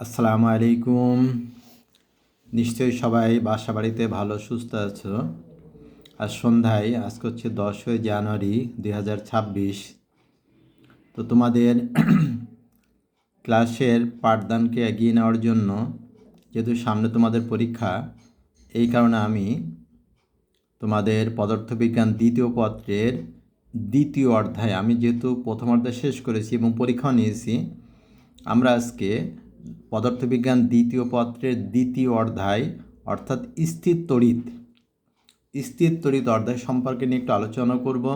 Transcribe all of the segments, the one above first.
আসসালামু আলাইকুম। নিশ্চয়ই সবাই বাসা বাড়িতে ভালো সুস্থ আছো। আজ সন্ধ্যায় আজকে হচ্ছে 10ই জানুয়ারি 2026। তো তোমাদের ক্লাসের পাঠদানকে এগিয়ে নেওয়ার জন্য যেহেতু সামনে তোমাদের পরীক্ষা, এই কারণে আমি তোমাদের পদার্থবিজ্ঞান দ্বিতীয় পত্রের দ্বিতীয় অধ্যায়, আমি যেহেতু প্রথম অধ্যায় শেষ করেছি এবং পরীক্ষাও নিয়েছি, আমরা আজকে পদার্থবিজ্ঞান দ্বিতীয় পত্রের দ্বিতীয় অধ্যায় অর্থাৎ স্থির তড়িৎ অধ্যায় সম্পর্কে নিয়ে একটু আলোচনা করব।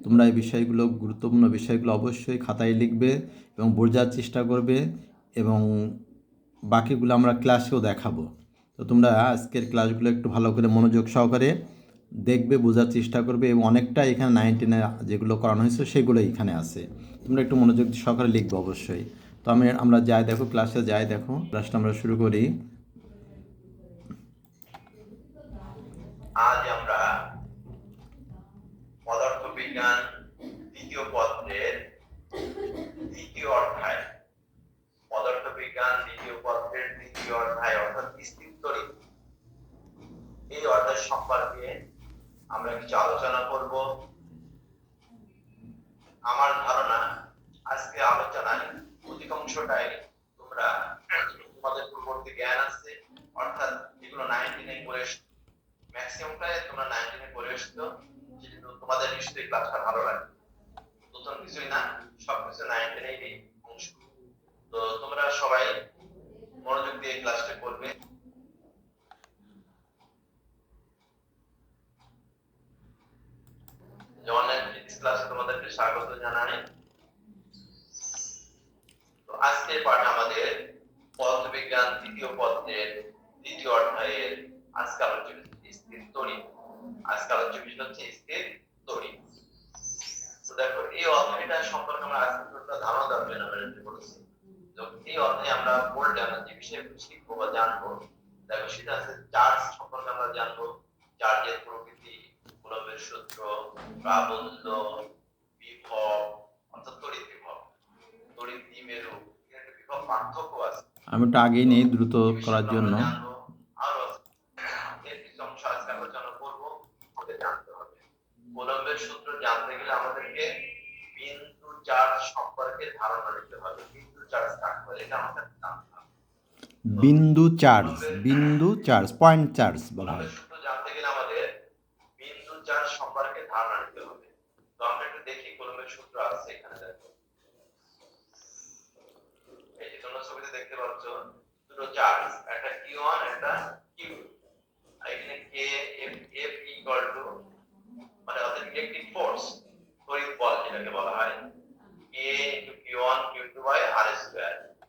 তোমরা এই বিষয়গুলো, গুরুত্বপূর্ণ বিষয়গুলো অবশ্যই খাতায় লিখবে এবং বোঝার চেষ্টা করবে, এবং বাকিগুলো আমরা ক্লাসেও দেখাবো। তো তোমরা আজকের ক্লাসগুলো একটু ভালো করে মনোযোগ সহকারে দেখবে, বোঝার চেষ্টা করবে, এবং অনেকটা এখানে 9-10 যেগুলো করানো হয়েছে সেগুলো এখানে আছে। তোমরা একটু মনোযোগ সহকারে লিখবে অবশ্যই। তো আমরা যাই দেখো, ক্লাসে যাই দেখো, ক্লাসটা আমরা শুরু করি। আজ আমরা পদার্থবিজ্ঞান দ্বিতীয় পত্রের দ্বিতীয় অধ্যায়, পদার্থবিজ্ঞান দ্বিতীয় পত্রের দ্বিতীয় অধ্যায় অর্থাৎ স্থির তড়িৎ, এই অধ্যায় সম্পর্কে আমরা কিছু আলোচনা করব। আমার ধারণা আজকে আলোচনায় অধিকাংশটাই তোমরা তোমাদের পূর্ববর্তী জ্ঞান আছে, অর্থাৎ যেগুলো 19-এ পড়ে ম্যাক্সিমামটাই তোমরা 19-এ পড়ে এসছো, যেহেতু তোমাদের নিশ্চয়ই ক্লাসটা ভালো লাগে। নতুন কিছুই না, সবকিছু 19-এরই অংশ। তো তোমরা সবাই মনোযোগ দিয়ে ক্লাসটা করবে। অনলাইন ফিজিক্স ক্লাসে তোমাদেরকে স্বাগত জানাই। তো আজকের পাঠ আমাদের পদার্থবিজ্ঞান দ্বিতীয় পত্রের দ্বিতীয় অধ্যায়ের আজকে আলোচ্য স্থির তড়িৎ। আজকে আলোচ্য বিষয় হচ্ছে স্থির তড়িৎ। তো দেখো, এই অধ্যায়টা সম্পর্কে আমরা আজকে একটা ধারণা দেওয়ার জন্য আমরা বলেছি। তো এই অধ্যায়ে আমরা পড়লে আমরা যে বিষয়গুলো শিখবো বা জানবো, দেখো সেটা আছে চার্জ সম্পর্কে আমরা জানবো, চার্জের প্রকৃতি, কুলম্বের সূত্র, প্রাবল্য, বিভব অর্থাৎ তড়িৎ বিভব, তড়িৎ দ্বিমেরু, এর বিভব পার্থক্য আছে। আমি একটু আগেই নেই দ্রুত করার জন্য। আরো এর কিছু অংশ আজকে আলোচনা করবো, ওকে জানতে হবে। কুলম্বের সূত্র জানতে গেলে আমাদেরকে বিন্দু চার্জ সম্পর্কে ধারণা নিতে হবে। বিন্দু চার্জ কাকে বলে এটা আমাদের জানতে হবে। বিন্দু চার্জ পয়েন্ট চার্জ বলা হয়। সূত্র জানতে গেলে আমাদের বিন্দু চার্জ সম্পর্কে ধারণা নিতে হবে। তো আমরা একটু দেখি কুলম্বের সূত্র আছে এখানে, দেখো এই যে তোমরা ছবিতে দেখতে পাচ্ছ দুটো চার্জ, একটা Q1 একটা Q2, আর এখানে K F ইকুয়াল টু মানে অর্থাৎ ইলেকট্রিক ফোর্স, তড়িৎ বল যেটাকে বলা হয়, K into Q1 Q2 by r²,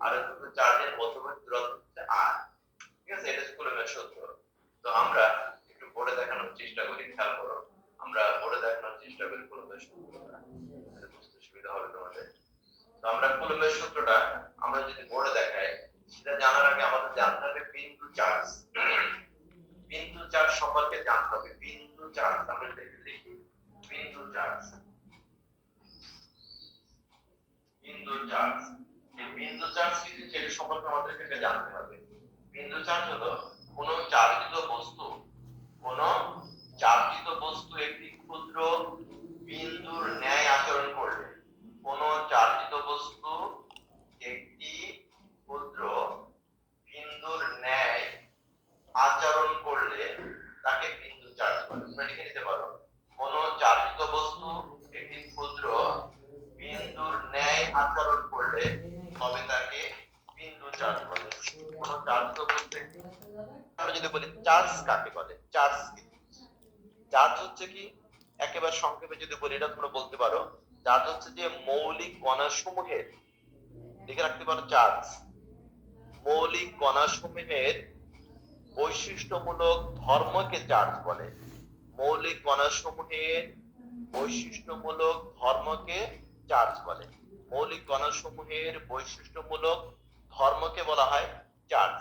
আর দুটো চার্জের মধ্যবর্তী দূরত্ব হচ্ছে r। ঠিক আছে, এটা হচ্ছে কুলম্বের সূত্র। তো আমরা একটু বোর্ডে দেখানোর চেষ্টা করি, খেয়াল করো, আমরা বোর্ডে দেখানোর চেষ্টা করি কুলম্বের সূত্রটা, বুঝতে সুবিধা হবে তোমাদের। তো আমরা কুলম্বের সূত্রটা আমরা যদি বোর্ডে দেখাই, সেটা জানার আগে আমাদের জানতে হবে বিন্দু চার্জ। বিন্দু চার্জ সম্পর্কে জানতে হবে। বিন্দু চার্জ আমরা দেখি, বিন্দু চার্জ, বিন্দু চার্জ, এই বিন্দু চার্জ কি সেটা সম্পর্কে আমাদেরকে জানতে হবে। বিন্দু চার্জ হলো কোন চার্জিত বস্তু একটি ক্ষুদ্র বিন্দুর ন্যায় আচরণ করলে, কোন চার্জিত বস্তু একটি ক্ষুদ্র বিন্দুর ন্যায় আচরণ করলে তাকে বিন্দু চার্জ বলে। তোমরা লিখে নিতে পারো, কোন চার্জিত বস্তু একটি ক্ষুদ্র বিন্দুর ন্যায় আচরণ করলে তবে তাকে বিন্দু চার্জ বলে। কোন চার্জিত বস্তু, আমরা যদি বলি চার্জ কাকে বলে, চার্জ হচ্ছে কি, একেবারে সংক্ষেপে যদি বলি এটা তোমরা বলতে পারো, চার্জ হচ্ছে যে মৌলিক কণাসমূহের, লিখে রাখতে পারো, চার্জ মৌলিক কণাসমূহের বৈশিষ্ট্যমূলক ধর্মকে চার্জ বলে। মৌলিক কণাসমূহের বৈশিষ্ট্যমূলক ধর্মকে চার্জ বলে। মৌলিক কণাসমূহের বৈশিষ্ট্যমূলক ধর্মকে বলা হয় চার্জ।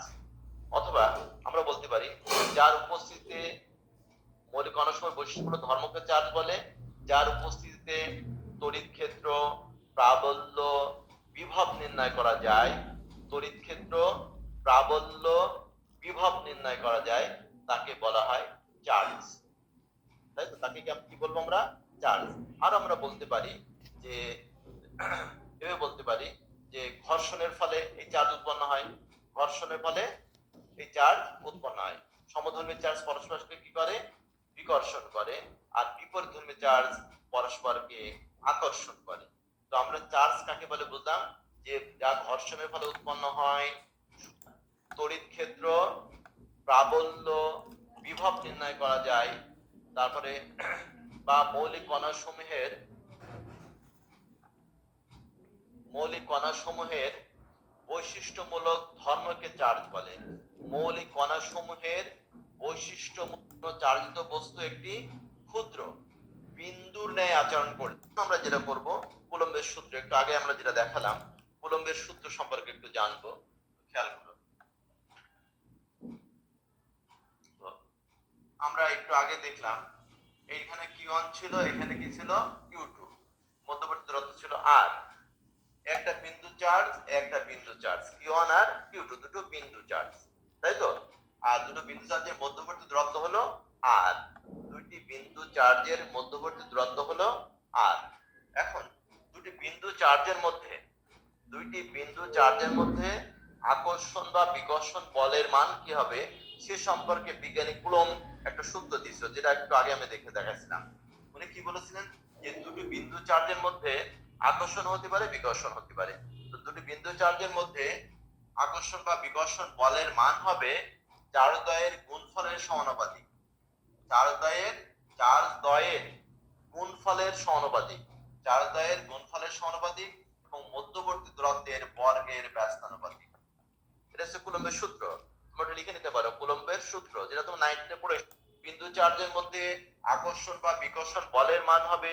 অথবা আমরা বলতে পারি যার উপস্থিতিতে মৌলিক কণাসমূহের বৈশিষ্ট্যমূলক ধর্মকে চার্জ বলে, যার উপস্থিতিতে তড়িৎ ক্ষেত্র, প্রাবল্য, বিভব নির্ণয় করা যায়। তড়িৎ ক্ষেত্র, প্রাবল্য বিভব নির্ণয় করা যায় তাকে বলা হয় চার্জ, তাই তো? তাকে কি বলবো আমরা? চার্জ। আর আমরা বলতে পারি যে এভাবে বলতে পারি যে ঘর্ষণের ফলে এই চার্জ উৎপন্ন হয়, ঘর্ষণের ফলে এই চার্জ উৎপন্ন হয়। সমধর্মী চার্জ পরস্পরকে কি করে? বিকর্ষণ করে, আর বিপরীতধর্মী চার্জ পরস্পরকে আকর্ষণ করে। তো আমরা চার্জ কাকে বলে বুঝলাম? যে যা ঘর্ষণের ফলে উৎপন্ন হয়। তড়িৎ ক্ষেত্র, প্রাবল্য, বিভব নির্ণয় করা যায়, তারপরে বা মৌলিক কণাসমূহের বৈশিষ্ট্যমূলক ধর্মকে চার্জ বলে। মৌলিক কণাসমূহের বৈশিষ্ট্যমূলক চার্জিত বস্তু একটি ক্ষুদ্র বিন্দুর ন্যায় আচরণ করে। আমরা যেটা করব, কুলম্বের সূত্র, একটু আগে আমরা যেটা দেখালাম, কুলম্বের সূত্র সম্পর্কে একটু জানবো, খেয়াল করো। আমরা একটু আগে দেখলাম এইখানে Q1 ছিল, এখানে কি ছিল? Q2, মধ্যবর্তী দূরত্ব ছিল R। একটা বিন্দু চার্জ, একটা বিন্দু চার্জ, Q1 আর Q2 দুটো বিন্দু চার্জ, তাই তো? আর দুটো বিন্দু চার্জের মধ্যবর্তী দূরত্ব হলো R। দুইটি বিন্দু চার্জের মধ্যবর্তী দূরত্ব হলো R। এখন দুটি বিন্দু চার্জের মধ্যে আকর্ষণ বা বিকর্ষণ বলের মান কি হবে সে সম্পর্কে বিজ্ঞানী কুলম্ব একটা সূত্র দিয়েছিল, যেটা একটু আগে আমি দেখাচ্ছিলাম। উনি কি বলেছিলেন? যে দুটি বিন্দু চার্জের মধ্যে আকর্ষণ হতে পারে, বিকর্ষণ হতে পারে। তো দুটি বিন্দু চার্জের মধ্যে আকর্ষণ বা বিকর্ষণ বলের মান হবে চার্জদ্বয়ের গুণফলের সমানুপাতিক। চার্জদ্বয়ের গুণফলের সমানুপাতিক এবং মধ্যবর্তী দূরত্বের বর্গের ব্যস্তানুপাতিক। এটা হচ্ছে কুলম্বের সূত্র। তোমরা লিখে নিতে পারো কুলম্বের সূত্র, যেটা তোমরা 9 পড়ে। বিন্দু চার্জের মধ্যে আকর্ষণ বা বিকর্ষণ বলের মান হবে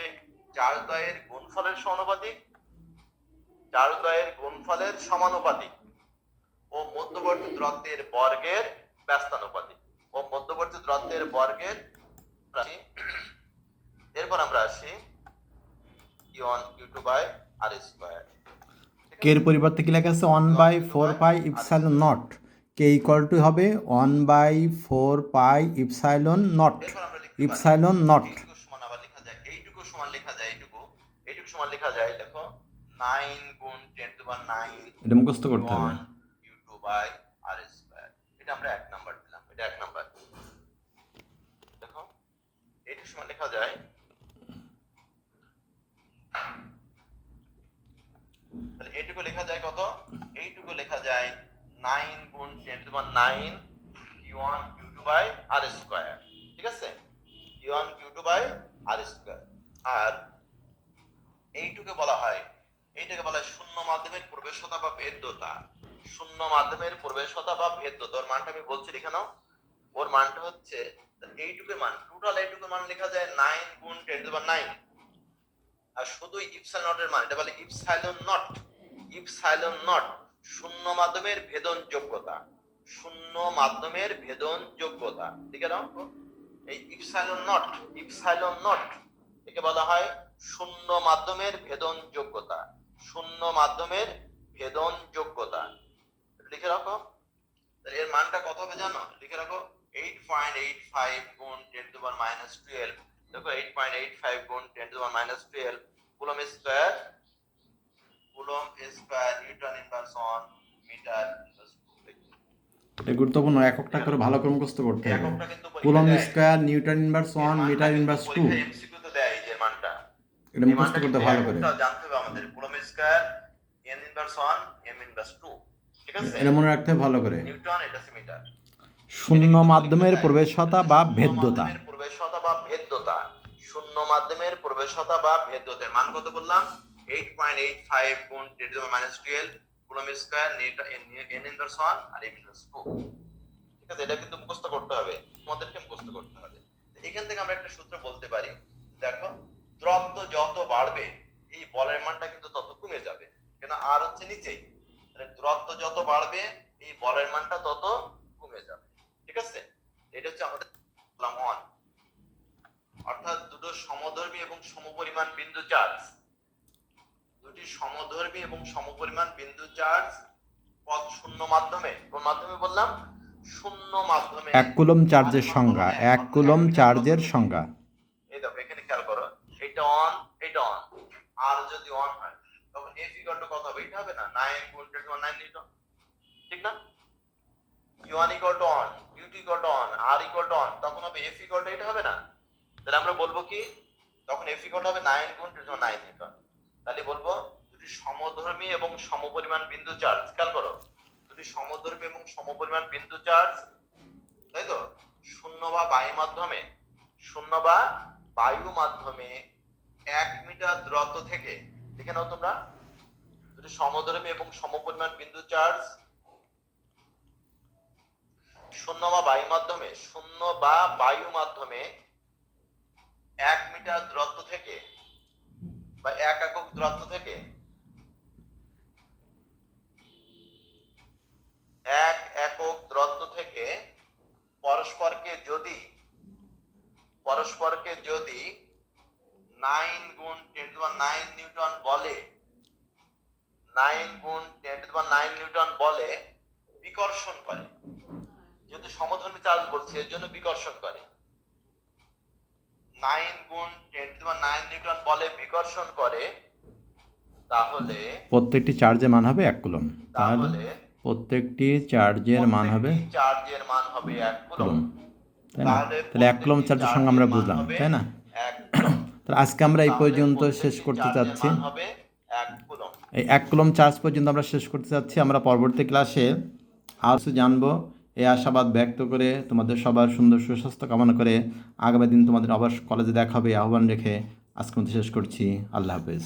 চার্জদ্বয়ের গুণফলের সমানুপাতিক ও মধ্যবর্তী দূরত্বের বর্গের ব্যস্তানুপাতিক। এরপর আমরা আসি Q1 Q2 by R square. কে এর পরিবর্তে কি লেখা আছে? 1/4 পাই epsilon not. K equal to হবে 1/4 পাই ইপসাইলন নট। ইপসাইলন নট এইটুকু সমান আবার লেখা যায়, এইটুকু সমান লেখা যায়, দেখো 9 গুণ 10 টু পাওয়ার 9, এটা মুখস্থ করতে হবে। Q2 by R square. এটা আমরা 1 নাম্বার দিলাম, এটা 1 নাম্বার। দেখো এইটুকু সমান লেখা যায়, তাহলে এইটুকু লেখা যায় কত? এইটুকু লেখা যায় 9 গুণ 10 to power 9 Q1 Q2 by R square. ঠিক আছে? Q1 Q2 by R square. আর এইটুকে বলা হয়, এইটাকে বলা হয় শূন্য মাধ্যমের প্রবেশতা বা ভেদ্যতা। শূন্য মাধ্যমের প্রবেশতা বা ভেদ্যতা, ওর মানটা আমি বলছি লিখে নাও। ওর মানটা হচ্ছে এইটুকুর মান, টোটাল এইটুকুর মান লেখা যায় 9 গুণ 10 টু পাওয়ার 9। আর শুধু ইপসাইলন নটের মান, এটা বলে ইপসাইলন নট, শূন্য মাধ্যমের ভেদন যোগ্যতা। লিখে নাও। এই ইপসাইলন নট একে বলা হয় শূন্য মাধ্যমের ভেদন যোগ্যতা। লিখে রাখো। এর মানটা কত হবে জানো? লিখে রাখো 8.85 গুণ 10 টু পাওয়ার -12। দেখো 8.85 গুণ 10 to power -12 coulomb square newton inverse on metre inverse. এটা গুরুত্বপূর্ণ, এককটা করে ভালো করে মুখস্থ করতে হবে। Coulomb square newton inverse 1 metre inverse 2। MCQ তো দেয় যে মানটা, এটা মুখস্থ করতে ভালো করে জানতে হবে আমাদের। Coulomb square n inverse 1 m inverse 2। ঠিক আছে? এটা মনে রাখতে হবে ভালো করে। নিউটন, এটা মিটার। শূন্য মাধ্যমের প্রবেশতা বা ভেদ্যতা। শূন্য মাধ্যমের প্রবেশতা বা ভেদ্যতার মান কত বললাম? 8.85 গুণ 10 to power -12 coulomb square n inverse 1 R m inverse 2। ঠিক আছে? এটা কিন্তু মুখস্থ করতে হবে, তোমাদেরকে মুখস্থ করতে হবে। এখান থেকে আমরা একটা সূত্র বলতে পারি, দেখো দ্রব্য যত বাড়বে এই বলের মানটা কিন্তু তত কমে যাবে, কেন আর হচ্ছে নিচেই। দ্রব্য যত বাড়বে এই বলের মানটা তত কমে যাবে। ঠিক আছে? এটা হচ্ছে আমাদের বললাম 1। অর্থাৎ দুটো সমধর্মী এবং সমপরিমাণ বিন্দু চার্জ পদ শূন্য মাধ্যমে, কোন মাধ্যমে বললাম? শূন্য মাধ্যমে। 1 কুলম্ব চার্জের সংজ্ঞা, 1 কুলম্ব চার্জের সংজ্ঞা। এই দেখো এখানে খেয়াল করো, এটা অন, এটা অন। আর যদি অন হয় তখন F ইকুয়াল টু কত হবে? এটা হবে না 9 গুণ 10⁻9 নিউটন, ঠিক না? Q1 equal to on, Q2 equal to on, R equal to on, তখন হবে F ইকুয়াল টু এটা হবে না? তাহলে আমরা বলবো কি, তখন F ইকুয়াল টু হবে 9 গুণ 10⁻9 নিউটন। তাহলে বলবো যদি সমধর্মী এবং সমপরিমাণ বিন্দু চার্জ, খেয়াল করো, যদি সমধর্মী এবং সমপরিমাণ বিন্দু চার্জ, তাই তো, শূন্য বা বায়ু মাধ্যমে, শূন্য বা বায়ু মাধ্যমে 1 মিটার দূরত্ব থেকে, দেখে নাও তোমরা, যদি সমধর্মী এবং সমপরিমাণ বিন্দু চার্জ শূন্য বা বায়ু মাধ্যমে, শূন্য বা বায়ু মাধ্যমে 1 মিটার দূরত্ব থেকে বা 1 একক দূরত্ব থেকে 1 একক দূরত্ব থেকে পরস্পরকে যদি 9 গুণ 10⁻9 নিউটন বলে, 9 গুণ 10⁻9 নিউটন বলে বিকর্ষণ করে, যেহেতু সমধর্মী চার্জ বলছে এর জন্য বিকর্ষণ করে, 9 গুণ 10⁻9 নিউটন বলে বিকর্ষণ করে, তাহলে প্রত্যেকটি চার্জের মান হবে 1 কুলম্ব। তাহলে তাহলে প্রত্যেকটি চার্জের মান হবে চার্জের মান হবে 1 কুলম্ব। তাই না? তাহলে 1 কুলম্ব চার্জের সঙ্গে আমরা বুঝলাম, তাই না? 1 কুলম্ব। তাহলে আজকে আমরা এই পর্যন্ত শেষ করতে চাচ্ছি। মান হবে 1 কুলম্ব। এই 1 কুলম্ব চার্জ পর্যন্ত আমরা শেষ করতে চাচ্ছি। আমরা পরবর্তী ক্লাসে আরও কিছু জানবো, এই আশাবাদ ব্যক্ত করে তোমাদের সবার সুন্দর সুস্বাস্থ্য কামনা করে আগামী দিন তোমাদের আবার কলেজে দেখা হবে আহ্বান রেখে আজকের মধ্যে শেষ করছি। আল্লাহ হাফেজ।